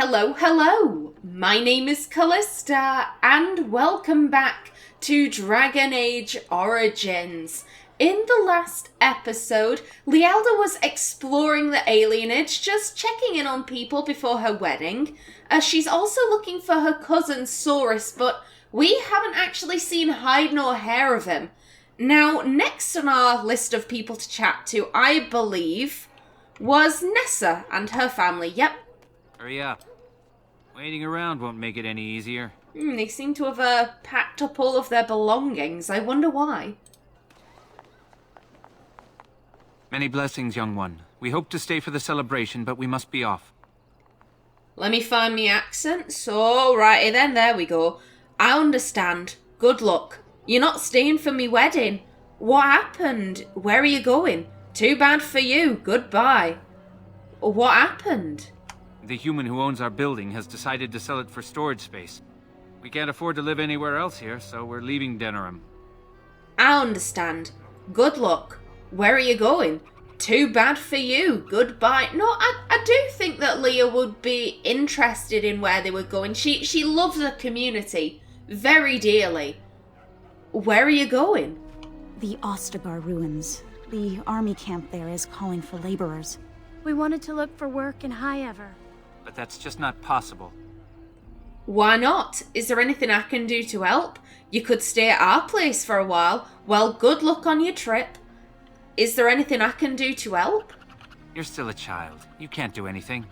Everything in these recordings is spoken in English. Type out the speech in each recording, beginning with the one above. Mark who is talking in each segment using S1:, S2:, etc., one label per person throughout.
S1: Hello, hello! My name is Callista, and welcome back to Dragon Age Origins. In the last episode, Lialda was exploring the alienage, just checking in on people before her wedding. She's also looking for her cousin Soris, but we haven't actually seen hide nor hair of him. Now, next on our list of people to chat to, I believe, was Nessa and her family. Yep.
S2: Hurry up. Waiting around won't make it any easier.
S1: They seem to have packed up all of their belongings. I wonder why.
S2: Many blessings, young one. We hope to stay for the celebration, but we must be off.
S1: Let me find me accent. So, righty then, there we go. I understand. Good luck. You're not staying for me wedding. What happened? Where are you going? Too bad for you. Goodbye. What happened?
S2: The human who owns our building has decided to sell it for storage space. We can't afford to live anywhere else here, so we're leaving Denerim.
S1: I understand. Good luck. Where are you going? Too bad for you. Goodbye. No, I do think that Leah would be interested in where they were going. She loves the community very dearly. Where are you going?
S3: The Ostagar ruins. The army camp there is calling for laborers.
S4: We wanted to look for work in High Ever.
S2: But that's just not possible.
S1: Why not? Is there anything I can do to help? You could stay at our place for a while. Well, good luck on your trip. Is there anything I can do to help?
S2: You're still a child. You can't do anything.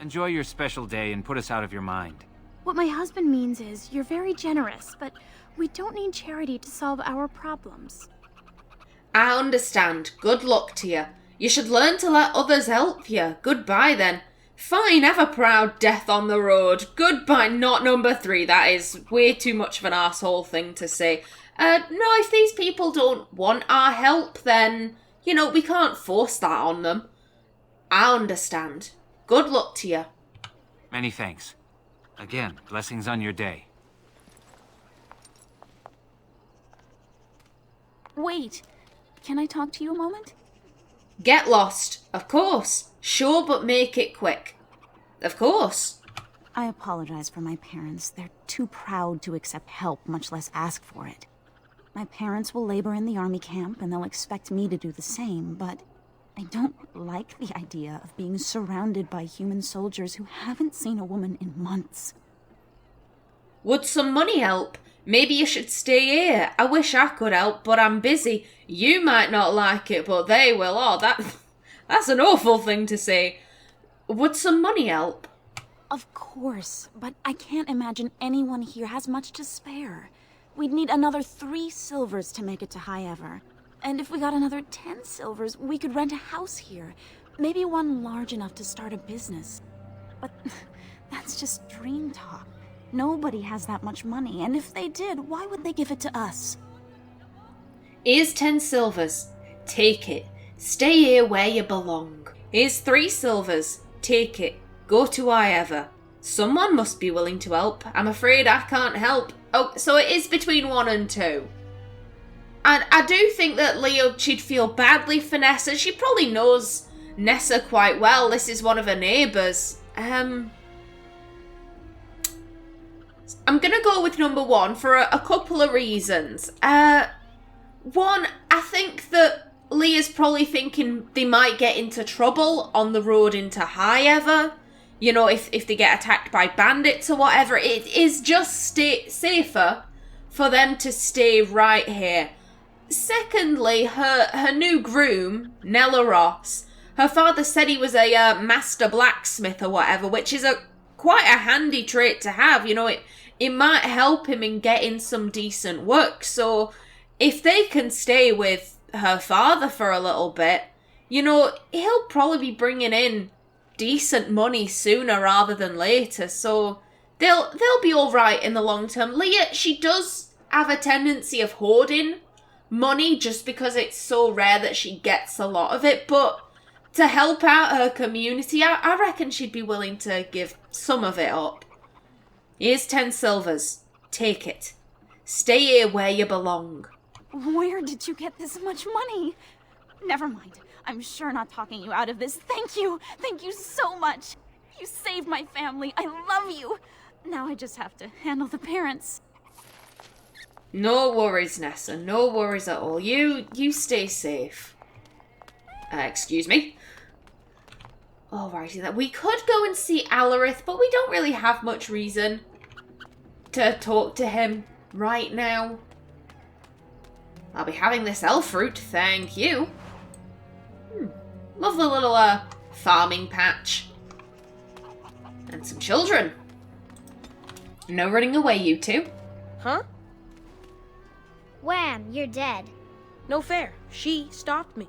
S2: Enjoy your special day and put us out of your mind.
S4: What my husband means is, you're very generous, but we don't need charity to solve our problems.
S1: I understand. Good luck to you. You should learn to let others help you. Goodbye then. Fine, have a proud death on the road. Goodbye, not number 3. That is way too much of an arsehole thing to say. No, if these people don't want our help, then, we can't force that on them. I understand. Good luck to you.
S2: Many thanks. Again, blessings on your day.
S3: Wait, can I talk to you a moment?
S1: Get lost. Of course. Sure, but make it quick. Of course.
S3: I apologize for my parents. They're too proud to accept help, much less ask for it. My parents will labor in the army camp, and they'll expect me to do the same, but I don't like the idea of being surrounded by human soldiers who haven't seen a woman in months.
S1: Would some money help? Maybe you should stay here. I wish I could help, but I'm busy. You might not like it, but they will. Oh, that's an awful thing to say. Would some money help?
S3: Of course, but I can't imagine anyone here has much to spare. We'd need another 3 silvers to make it to High Ever. And if we got another 10 silvers, we could rent a house here. Maybe one large enough to start a business. But that's just dream talk. Nobody has that much money, and if they did, why would they give it to us?
S1: Here's 10 silvers. Take it. Stay here where you belong. Here's 3 silvers. Take it. Go to High Ever. Someone must be willing to help. I'm afraid I can't help. Oh, so it is between 1 and 2. And I do think that Leo, she'd feel badly for Nessa. She probably knows Nessa quite well. This is one of her neighbours. I'm going to go with number 1 for a couple of reasons. One, I think that Leah's probably thinking they might get into trouble on the road into High Ever. If they get attacked by bandits or whatever. It is just safer for them to stay right here. Secondly, her new groom, Nelaros, her father said he was a master blacksmith or whatever, which is quite a handy trait to have. It might help him in getting some decent work. So if they can stay with her father for a little bit, he'll probably be bringing in decent money sooner rather than later. So they'll be all right in the long term. Leah, she does have a tendency of hoarding money just because it's so rare that she gets a lot of it. But to help out her community, I reckon she'd be willing to give some of it up. Here's 10 silvers. Take it. Stay here where you belong.
S3: Where did you get this much money? Never mind. I'm sure not talking you out of this. Thank you. Thank you so much. You saved my family. I love you. Now I just have to handle the parents.
S1: No worries, Nessa. No worries at all. You stay safe. Excuse me. Alrighty then. We could go and see Alarith, but we don't really have much reason to talk to him right now. I'll be having this elf fruit, thank you. Lovely little farming patch. And some children. No running away, you two.
S5: Huh?
S6: Wham, you're dead.
S5: No fair. She stopped me.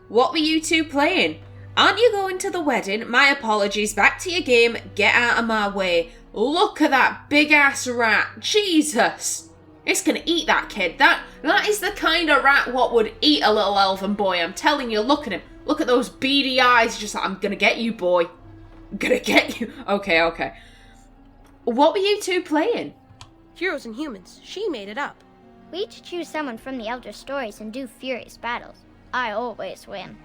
S1: What were you two playing? Aren't you going to the wedding? My apologies. Back to your game. Get out of my way. Look at that big-ass rat. Jesus. It's gonna eat that kid. That is the kind of rat what would eat a little elven boy. I'm telling you, look at him. Look at those beady eyes. Just like, I'm gonna get you, boy. I'm gonna get you. Okay. What were you two playing?
S5: Heroes and humans. She made it up.
S6: We each choose someone from the Elder Stories and do furious battles. I always win.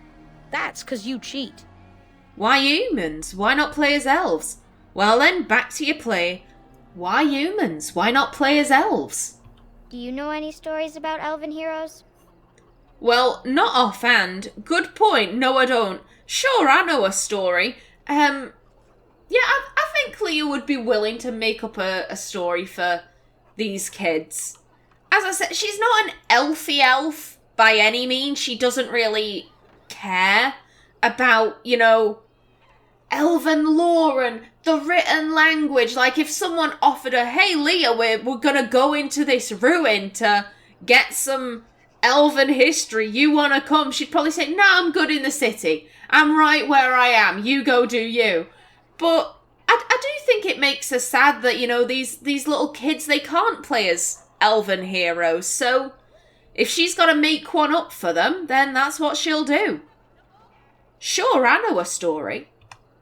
S5: That's 'cause you cheat.
S1: Why humans? Why not play as elves? Well then, back to your play. Why humans? Why not play as elves?
S6: Do you know any stories about elven heroes?
S1: Well, not offhand. Good point. No, I don't. Sure, I know a story. Yeah, I think Leah would be willing to make up a story for these kids. As I said, she's not an elfy elf by any means. She doesn't really care about, elven lore and the written language. Like, if someone offered her, hey, Leah, we're gonna go into this ruin to get some elven history, you wanna come? She'd probably say, no, I'm good in the city. I'm right where I am. You go do you. But I do think it makes her sad that, these little kids, they can't play as elven heroes. So if she's got to make one up for them, then that's what she'll do. Sure, I know a story.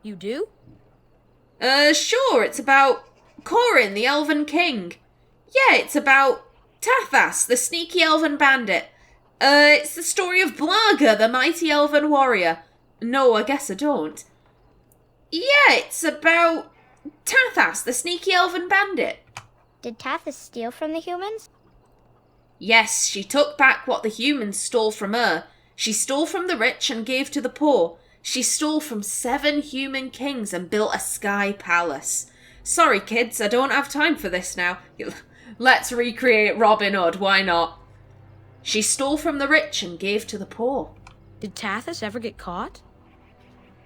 S5: You do?
S1: Sure, it's about Corin, the elven king. Yeah, it's about Tathas, the sneaky elven bandit. It's the story of Blaga, the mighty elven warrior. No, I guess I don't. Yeah, it's about Tathas, the sneaky elven bandit.
S6: Did Tathas steal from the humans?
S1: Yes, she took back what the humans stole from her. She stole from the rich and gave to the poor. She stole from 7 human kings and built a sky palace. Sorry, kids, I don't have time for this now. Let's recreate Robin Hood, why not? She stole from the rich and gave to the poor.
S5: Did Tathas ever get caught?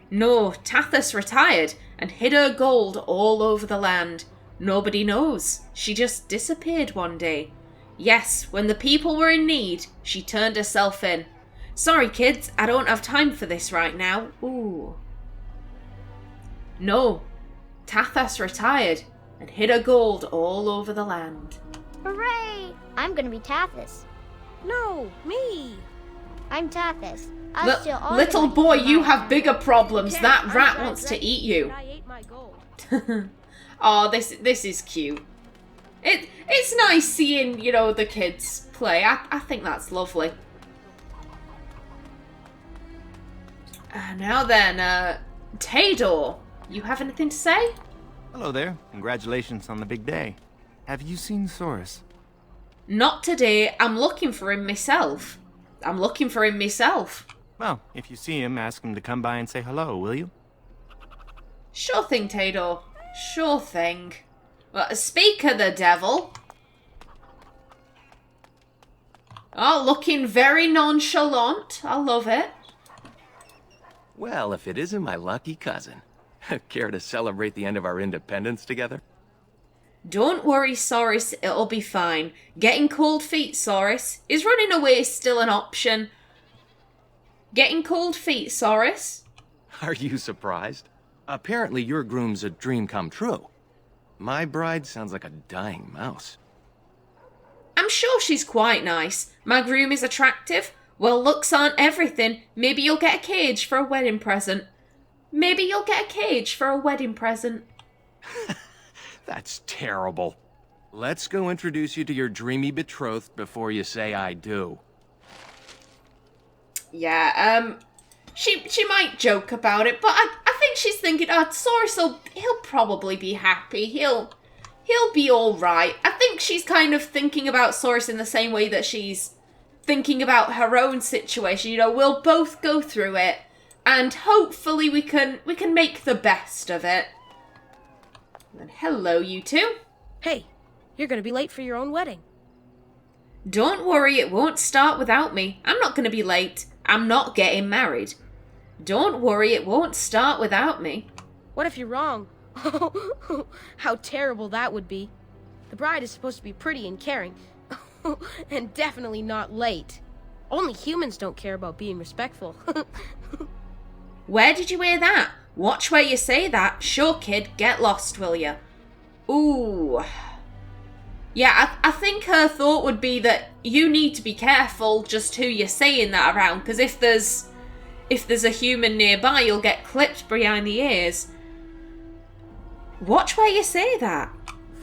S1: No, Tathas retired and hid her gold all over the land. Nobody knows. She just disappeared one day. Yes, when the people were in need, she turned herself in. Sorry, kids, I don't have time for this right now. Ooh. No, Tathas retired and hid her gold all over the land.
S6: Hooray! I'm gonna be Tathas.
S5: No, me.
S6: I'm Tathas. I'll steal all
S1: Little
S6: the money
S1: boy,
S6: from
S1: you
S6: my
S1: have
S6: family.
S1: bigger problems.
S5: Okay,
S1: That
S5: I'm
S1: rat wants to
S5: transgressing,
S1: eat you.
S5: but I ate my gold.
S1: Oh, this is cute. It's nice seeing, the kids play. I think that's lovely. Now then, Tador, you have anything to say?
S7: Hello there. Congratulations on the big day. Have you seen Soris?
S1: Not today. I'm looking for him myself.
S7: Well, if you see him, ask him to come by and say hello, will you?
S1: Sure thing, Tador. Sure thing. Well, speak of the devil. Oh, looking very nonchalant. I love it.
S8: Well, if it isn't my lucky cousin. Care to celebrate the end of our independence together?
S1: Don't worry, Soris. It'll be fine. Getting cold feet, Soris. Is running away still an option? Getting cold feet, Soris?
S8: Are you surprised? Apparently your groom's a dream come true. My bride sounds like a dying mouse.
S1: I'm sure she's quite nice. My groom is attractive. Well, looks aren't everything. Maybe you'll get a cage for a wedding present.
S8: That's terrible. Let's go introduce you to your dreamy betrothed before you say I do.
S1: Yeah, she might joke about it, but I think she's thinking, oh, Soris he'll probably be happy. He'll be all right. I think she's kind of thinking about Soris in the same way that she's thinking about her own situation. You know, we'll both go through it, and hopefully we can make the best of it. And hello, you two.
S5: Hey, you're gonna be late for your own wedding.
S1: Don't worry, it won't start without me. I'm not going to be late. I'm not getting married. Don't worry, it won't start without me.
S5: What if you're wrong? How terrible that would be. The bride is supposed to be pretty and caring. And definitely not late. Only humans don't care about being respectful.
S1: Where did you hear that? Watch where you say that. Sure, kid, get lost, will ya? Ooh. Yeah, I think her thought would be that you need to be careful just who you're saying that around, because if there's a human nearby, you'll get clipped behind the ears. Watch where you say that.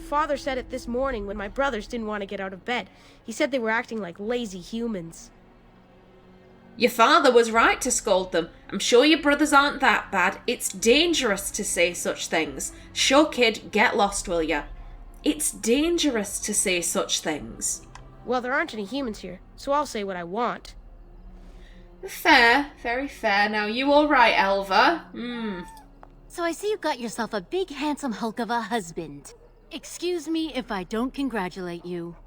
S5: Father said it this morning when my brothers didn't want to get out of bed. He said they were acting like lazy humans.
S1: Your father was right to scold them. I'm sure your brothers aren't that bad. It's dangerous to say such things. Sure, kid, get lost, will ya? It's dangerous to say such things.
S5: Well, there aren't any humans here, so I'll say what I want.
S1: Fair, very fair. Now, you all right, Elva?
S9: So I see you got yourself a big, handsome hulk of a husband. Excuse me if I don't congratulate you.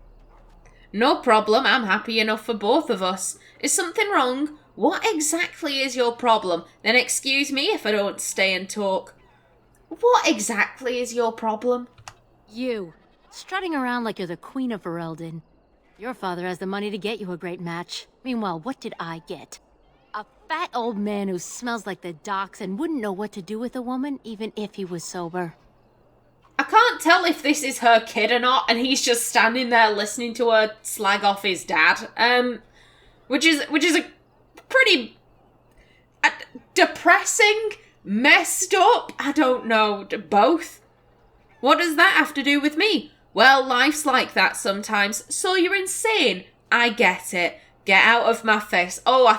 S1: No problem, I'm happy enough for both of us. Is something wrong? What exactly is your problem? Then excuse me if I don't stay and talk. What exactly is your problem?
S9: You, strutting around like you're the Queen of Ferelden. Your father has the money to get you a great match. Meanwhile, what did I get? A fat old man who smells like the docks and wouldn't know what to do with a woman, even if he was sober.
S1: I can't tell if this is her kid or not, and he's just standing there listening to her slag off his dad. Which is a pretty depressing, messed up, I don't know, both. What does that have to do with me? Well, life's like that sometimes. So you're insane. I get it. Get out of my face. Oh, I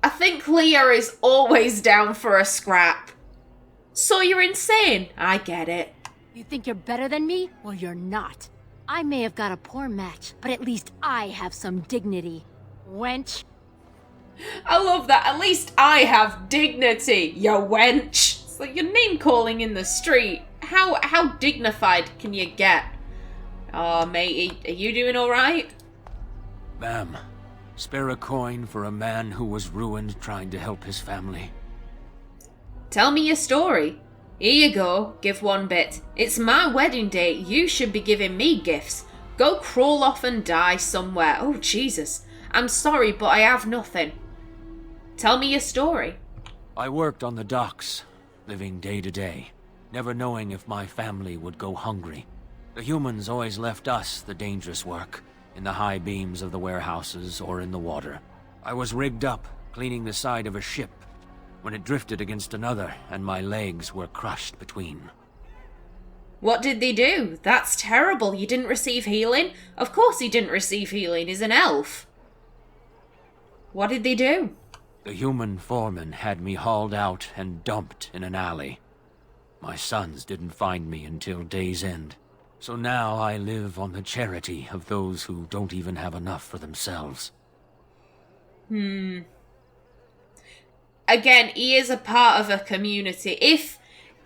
S1: think Leah is always down for a scrap. So you're insane. I get it.
S9: You think you're better than me? Well, you're not. I may have got a poor match, but at least I have some dignity. Wench.
S1: I love that. At least I have dignity, you wench. It's like your name calling in the street. How dignified can you get? Oh, matey, are you doing all right?
S10: Ma'am, spare a coin for a man who was ruined trying to help his family.
S1: Tell me your story. Here you go, give one bit. It's my wedding day, you should be giving me gifts. Go crawl off and die somewhere. Oh, Jesus. I'm sorry, but I have nothing. Tell me your story.
S10: I worked on the docks, living day to day, never knowing if my family would go hungry. The humans always left us the dangerous work, in the high beams of the warehouses or in the water. I was rigged up, cleaning the side of a ship, when it drifted against another and my legs were crushed between.
S1: What did they do? That's terrible. You didn't receive healing? Of course he didn't receive healing. He's an elf. What did they do?
S10: The human foreman had me hauled out and dumped in an alley. My sons didn't find me until day's end. So now I live on the charity of those who don't even have enough for themselves.
S1: Again, he is a part of a community. If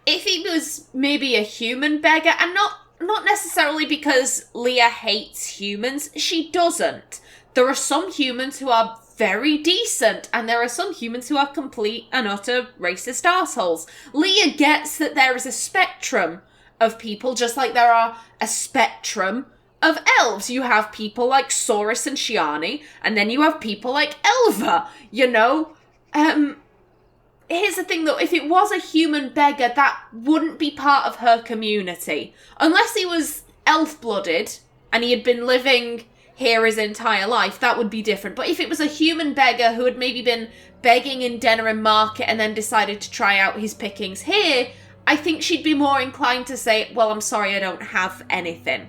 S1: he was maybe a human beggar, and not necessarily because Leah hates humans, she doesn't. There are some humans who are very decent, and there are some humans who are complete and utter racist assholes. Leah gets that there is a spectrum of people, just like there are a spectrum of elves. You have people like Soris and Shiani, and then you have people like Elva, you know? Here's the thing though, if it was a human beggar, that wouldn't be part of her community. Unless he was elf-blooded, and he had been living here his entire life, that would be different. But if it was a human beggar who had maybe been begging in Denerim Market and then decided to try out his pickings here, I think she'd be more inclined to say, well, I'm sorry, I don't have anything.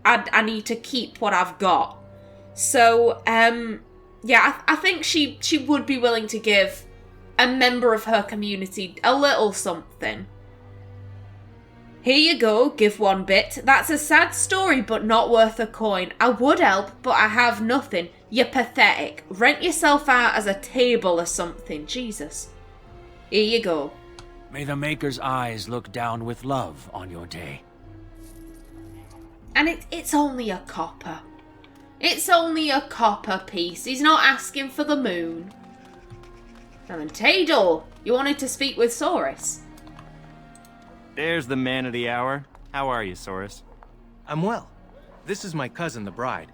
S1: I need to keep what I've got. So, yeah, I think she would be willing to give a member of her community a little something. Here you go, give 1 bit. That's a sad story, but not worth a coin. I would help, but I have nothing. You're pathetic. Rent yourself out as a table or something. Jesus. Here you go.
S10: May the Maker's eyes look down with love on your day.
S1: And it's only a copper. It's only a copper piece. He's not asking for the moon. Now then, Tador, you wanted to speak with Soris.
S7: There's the man of the hour. How are you, Soris?
S8: I'm well. This is my cousin, the bride.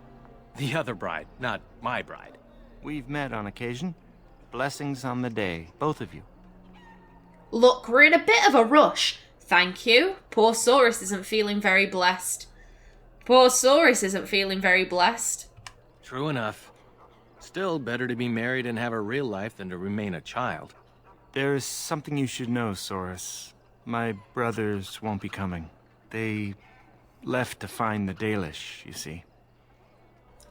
S8: The other bride, not my bride.
S7: We've met on occasion. Blessings on the day, both of you.
S1: Look, we're in a bit of a rush. Thank you. Poor Soris isn't feeling very blessed. Poor Soris isn't feeling very blessed.
S8: True enough. Still better to be married and have a real life than to remain a child.
S7: There is something you should know, Soris. My brothers won't be coming. They left to find the Dalish, you see.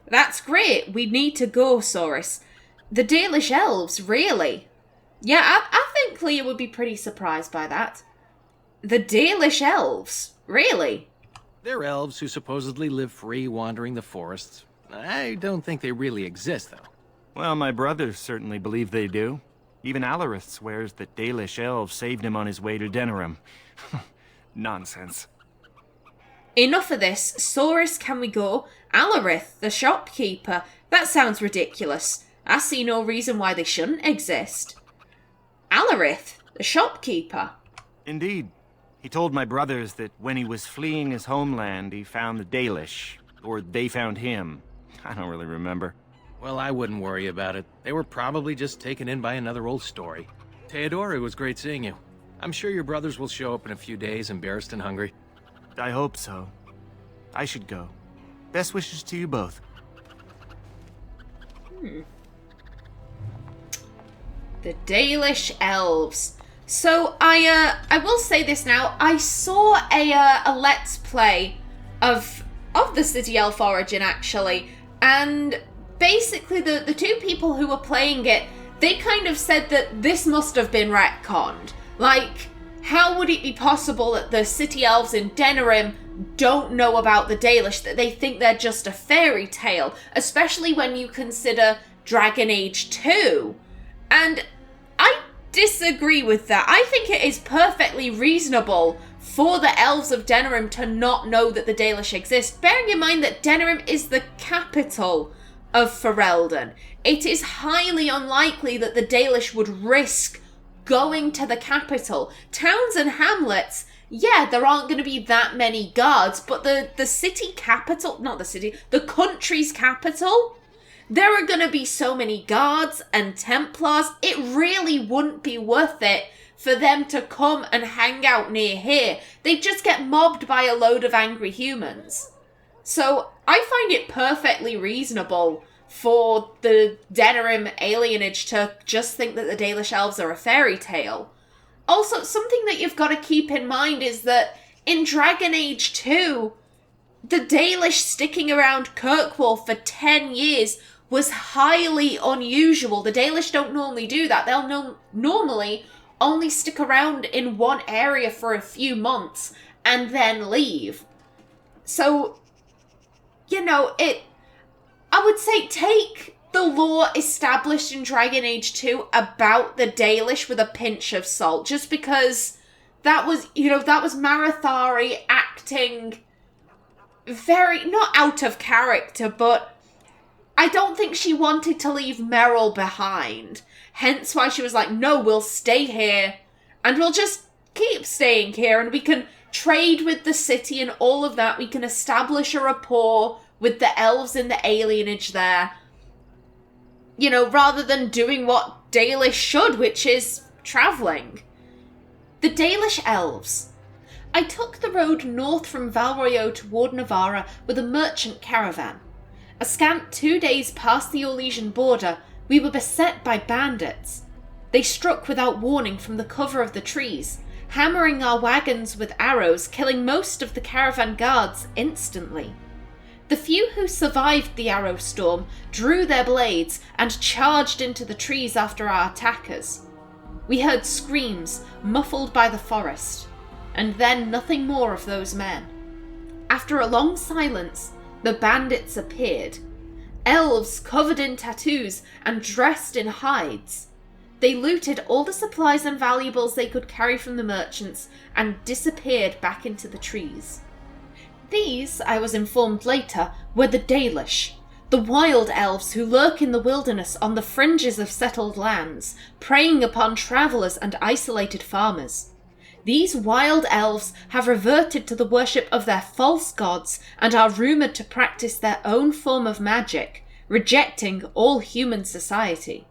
S1: That's great. We need to go, Soris. The Dalish elves, really? Yeah, I think Leah would be pretty surprised by that. The Dalish elves? Really?
S8: They're elves who supposedly live free wandering the forests. I don't think they really exist, though.
S7: Well, my brothers certainly believe they do. Even Alarith swears that Dalish elves saved him on his way to Denerim. Nonsense.
S1: Enough of this. Soris, can we go? Alarith, the shopkeeper. That sounds ridiculous. I see no reason why they shouldn't exist. Alarith, the shopkeeper.
S7: Indeed. He told my brothers that when he was fleeing his homeland, he found the Dalish. Or they found him. I don't really remember.
S8: Well, I wouldn't worry about it. They were probably just taken in by another old story. Theodore, it was great seeing you. I'm sure your brothers will show up in a few days, embarrassed and hungry.
S7: I hope so. I should go. Best wishes to you both.
S1: The Dalish elves. So I will say this now. I saw a let's play of the City Elf origin actually, and basically the two people who were playing it, they kind of said that this must have been retconned. Like, how would it be possible that the City Elves in Denerim don't know about the Dalish, that they think they're just a fairy tale, especially when you consider Dragon Age 2? And I disagree with that. I think it is perfectly reasonable for the elves of Denerim to not know that the Dalish exist, bearing in mind that Denerim is the capital of Ferelden. It is highly unlikely that the Dalish would risk going to the capital. Towns and hamlets, yeah, there aren't going to be that many guards, but the city capital, not the city, the country's capital, there are going to be so many guards and Templars, it really wouldn't be worth it for them to come and hang out near here. They'd just get mobbed by a load of angry humans. So I find it perfectly reasonable for the Denerim alienage to just think that the Dalish elves are a fairy tale. Also, something that you've got to keep in mind is that in Dragon Age 2, the Dalish sticking around Kirkwall for 10 years was highly unusual. The Dalish don't normally do that. They'll normally only stick around in one area for a few months and then leave. So, you know, I would say take the lore established in Dragon Age 2 about the Dalish with a pinch of salt, just because that was Marathari acting very, not out of character, but I don't think she wanted to leave Meryl behind. Hence why she was like, no, we'll stay here and we'll just keep staying here and we can trade with the city and all of that. We can establish a rapport with the elves in the alienage there. You know, rather than doing what Dalish should, which is travelling. The Dalish elves. I took the road north from Valroyo toward Navarra with a merchant caravan. A scant 2 days past the Orlesian border, we were beset by bandits. They struck without warning from the cover of the trees, hammering our wagons with arrows, killing most of the caravan guards instantly. The few who survived the arrow storm drew their blades and charged into the trees after our attackers. We heard screams, muffled by the forest, and then nothing more of those men. After a long silence, the bandits appeared. Elves covered in tattoos and dressed in hides. They looted all the supplies and valuables they could carry from the merchants and disappeared back into the trees. These, I was informed later, were the Dalish, the wild elves who lurk in the wilderness on the fringes of settled lands, preying upon travellers and isolated farmers. These wild elves have reverted to the worship of their false gods and are rumoured to practice their own form of magic, rejecting all human society.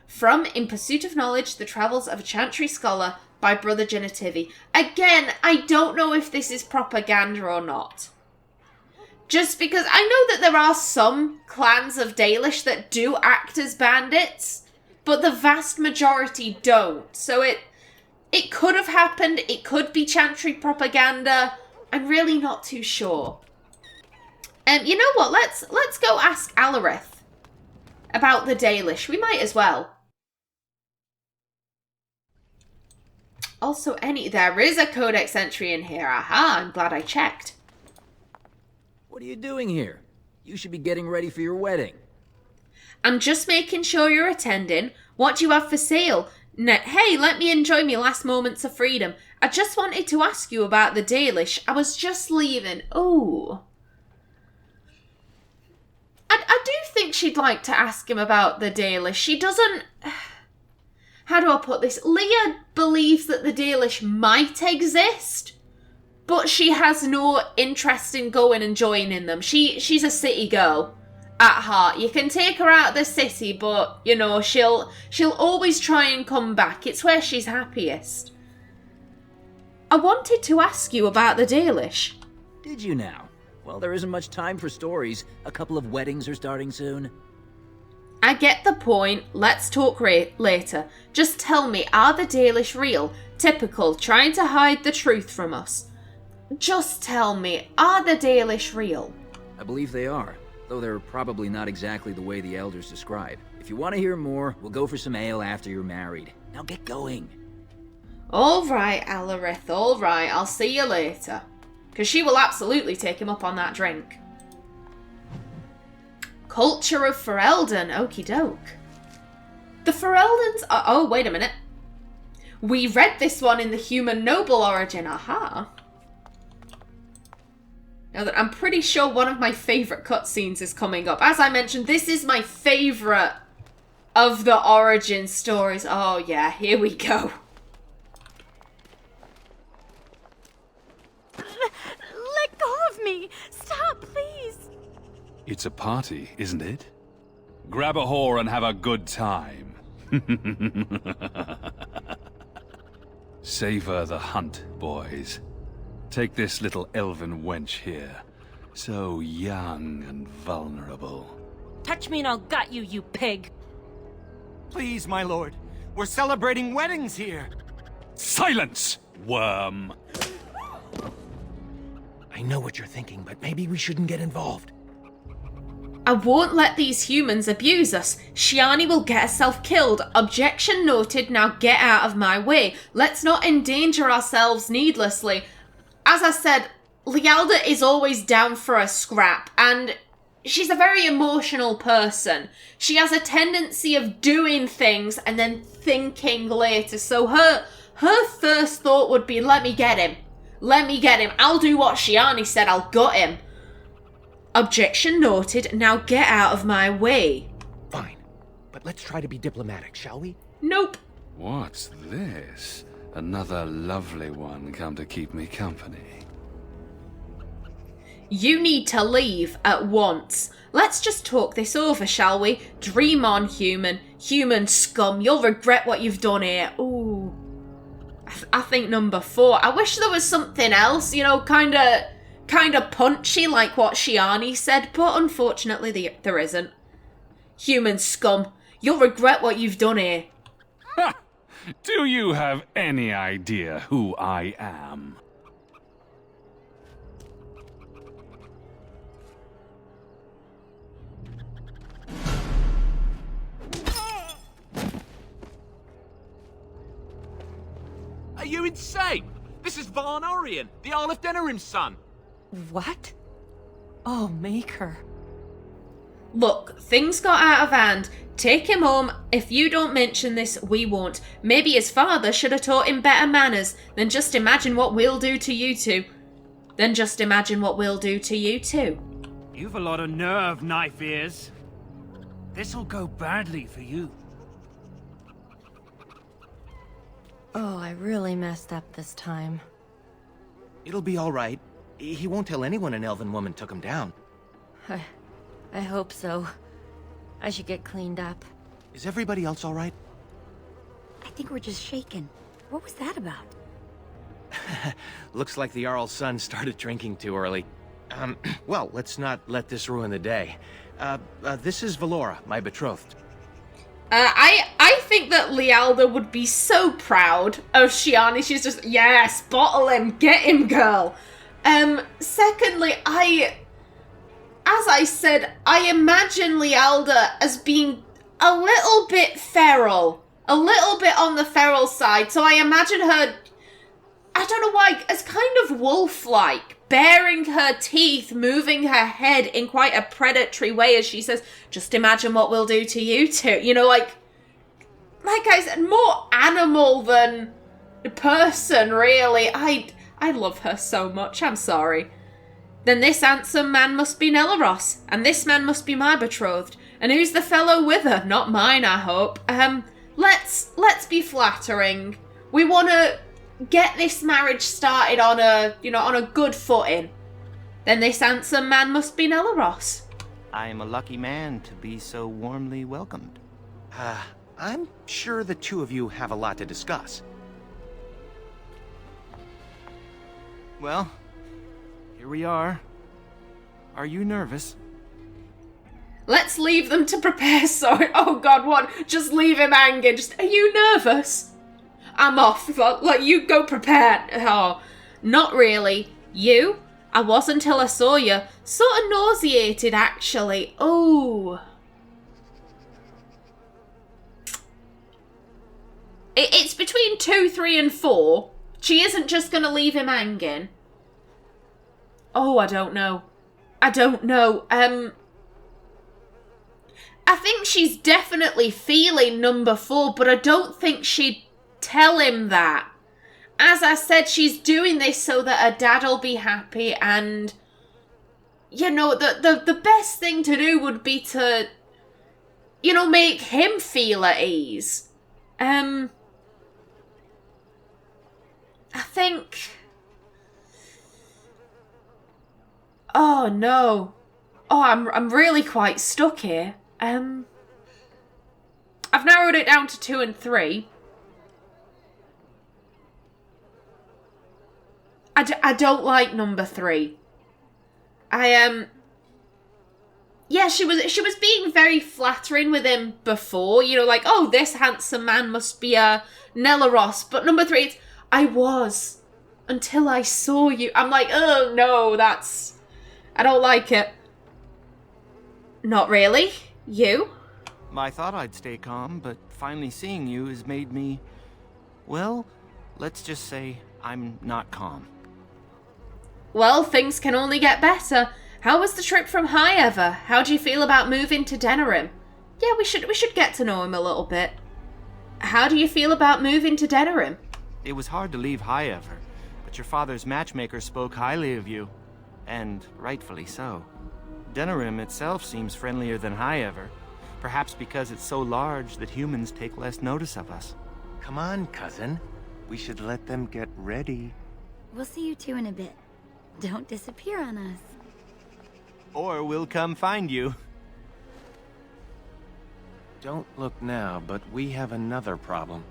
S1: From In Pursuit of Knowledge, The Travels of a Chantry Scholar by Brother Genitivi. Again, I don't know if this is propaganda or not. Just because I know that there are some clans of Dalish that do act as bandits, but the vast majority don't. So it could have happened, it could be Chantry propaganda. I'm really not too sure. You know what, let's go ask Alarith about the Dalish. We might as well. Also, there is a codex entry in here. Aha, I'm glad I checked.
S11: What are you doing here? You should be getting ready for your wedding.
S1: I'm just making sure you're attending. What do you have for sale? Hey, let me enjoy my last moments of freedom. I just wanted to ask you about the Dalish. I was just leaving. Ooh. I do think she'd like to ask him about the Dalish. She doesn't... How do I put this? Leah believes that the Dalish might exist, but she has no interest in going and joining them. She's a city girl at heart. You can take her out of the city, but, you know, she'll always try and come back. It's where she's happiest. I wanted to ask you about the Dalish.
S11: Did you now? Well, there isn't much time for stories. A couple of weddings are starting soon.
S1: I get the point. Let's talk later. Just tell me, are the Dalish real? Typical, trying to hide the truth from us. Just tell me, are the Dalish real?
S11: I believe they are, though they're probably not exactly the way the elders describe. If you want to hear more, we'll go for some ale after you're married. Now get going.
S1: All right, Alarith, all right. I'll see you later. Because she will absolutely take him up on that drink. Culture of Ferelden, okie doke. The Fereldans are... Oh, wait a minute. We read this one in the Human Noble Origin, aha. Now that I'm pretty sure one of my favourite cutscenes is coming up. As I mentioned, this is my favourite of the origin stories. Oh yeah, here we go.
S4: Let go of me! Stop, please!
S12: It's a party, isn't it? Grab a whore and have a good time. Savor the hunt, boys. Take this little elven wench here. So young and vulnerable.
S9: Touch me and I'll gut you, you pig!
S7: Please, my lord. We're celebrating weddings here.
S12: Silence, worm!
S8: I know what you're thinking, but maybe we shouldn't get involved.
S1: I won't let these humans abuse us. Shiani will get herself killed. Objection noted, now get out of my way. Let's not endanger ourselves needlessly. As I said, Lialda is always down for a scrap, and she's a very emotional person. She has a tendency of doing things and then thinking later, so her first thought would be, let me get him. Let me get him. I'll do what Shiani said, I'll gut him. Objection noted, now get out of my way.
S8: Fine, but let's try to be diplomatic, shall we?
S1: Nope.
S12: What's this? Another lovely one come to keep me company.
S1: You need to leave at once. Let's just talk this over, shall we? Dream on, human. Human scum. You'll regret what you've done here. Ooh. I think number 4. I wish there was something else, you know, kind of punchy like what Shiani said, but unfortunately there isn't. Human scum. You'll regret what you've done here.
S12: Ha! Do you have any idea who I am?
S10: Are you insane? This is Von Orion, the Earl of Denerim's son.
S13: What? Oh, Maker.
S1: Look, things got out of hand. Take him home. If you don't mention this, we won't. Maybe his father should have taught him better manners. Then just imagine what we'll do to you two.
S14: You've a lot of nerve, knife ears. This'll go badly for you.
S13: Oh, I really messed up this time.
S8: It'll be all right. He won't tell anyone an elven woman took him down.
S13: I hope so. I should get cleaned up.
S8: Is everybody else all right?
S3: I think we're just shaken. What was that about?
S8: Looks like the Jarl's son started drinking too early. Well, let's not let this ruin the day. This is Valora, my betrothed.
S1: I think that Lialda would be so proud of Shiani. She's just, yes, bottle him, get him, girl. Secondly, as I said, I imagine Lialda as being a little bit feral. A little bit on the feral side. So I imagine her, I don't know why, as kind of wolf-like. Baring her teeth, moving her head in quite a predatory way as she says, just imagine what we'll do to you two. You know, like I said, more animal than person, really. I love her so much, I'm sorry. Then this handsome man must be Nelaros, and this man must be my betrothed. And who's the fellow with her? Not mine, I hope. Let's be flattering. We want to get this marriage started on a good footing. Then this handsome man must be Nelaros.
S7: I am a lucky man to be so warmly welcomed.
S8: I'm sure the two of you have a lot to discuss.
S7: Well, here we are. Are you nervous?
S1: Let's leave them to prepare, sorry. Oh god, what? Just leave him hanging. Just, are you nervous? I'm off. Like, you go prepare. Oh, not really. You? I was until I saw you. Sort of nauseated, actually. Oh. It's between 2, 3, and 4. She isn't just going to leave him hanging. Oh, I don't know. I think she's definitely feeling number 4, but I don't think she'd tell him that. As I said, she's doing this so that her dad'll be happy, and you know, the best thing to do would be to, you know, make him feel at ease. I think. Oh no. Oh, I'm really quite stuck here. I've narrowed it down to 2 and 3. I don't like number 3. Yeah, she was being very flattering with him before, you know, like, oh, this handsome man must be a Nelaros. But number 3, it's, I was until I saw you. I'm like, oh no, I don't like it. Not really. You?
S7: I thought I'd stay calm, but finally seeing you has made me, well, let's just say I'm not calm.
S1: Well, things can only get better. How was the trip from High Ever? How do you feel about moving to Denerim? Yeah, we should get to know him a little bit. How do you feel about moving to Denerim?
S7: It was hard to leave High Ever, but your father's matchmaker spoke highly of you, and rightfully so. Denerim itself seems friendlier than High Ever, perhaps because it's so large that humans take less notice of us.
S8: Come on, cousin. We should let them get ready.
S3: We'll see you two in a bit. Don't disappear on us.
S7: Or we'll come find you.
S8: Don't look now, but we have another problem.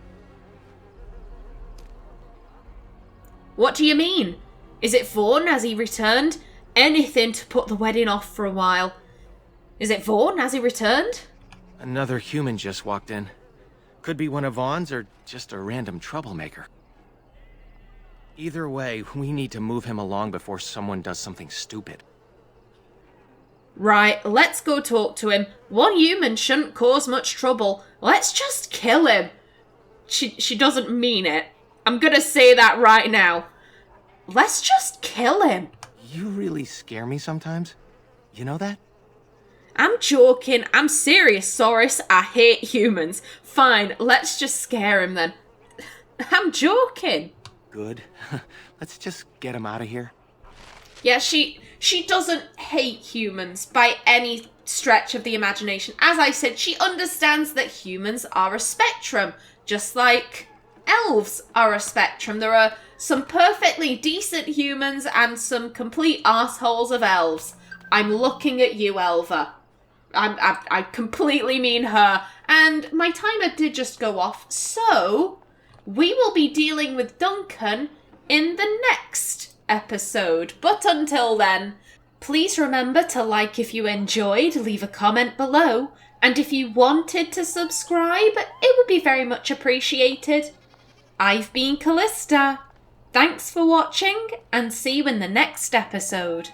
S1: What do you mean? Is it Vaughn? Has he returned? Anything to put the wedding off for a while. Is it Vaughn? Has he returned?
S8: Another human just walked in. Could be one of Vaughn's or just a random troublemaker. Either way, we need to move him along before someone does something stupid.
S1: Right, let's go talk to him. One human shouldn't cause much trouble. Let's just kill him. She doesn't mean it. I'm gonna say that right now. Let's just kill him.
S8: You really scare me sometimes. You know that?
S1: I'm joking. I'm serious, Soris. I hate humans. Fine, let's just scare him then. I'm joking.
S8: Good. Let's just get him out of here.
S1: Yeah, she doesn't hate humans by any stretch of the imagination. As I said, she understands that humans are a spectrum, just like elves are a spectrum. There are some perfectly decent humans and some complete arseholes of elves. I'm looking at you, Elva. I completely mean her. And my timer did just go off, so we will be dealing with Duncan in the next episode. But until then, please remember to like if you enjoyed, leave a comment below, and if you wanted to subscribe, it would be very much appreciated. I've been Callista. Thanks for watching, and see you in the next episode.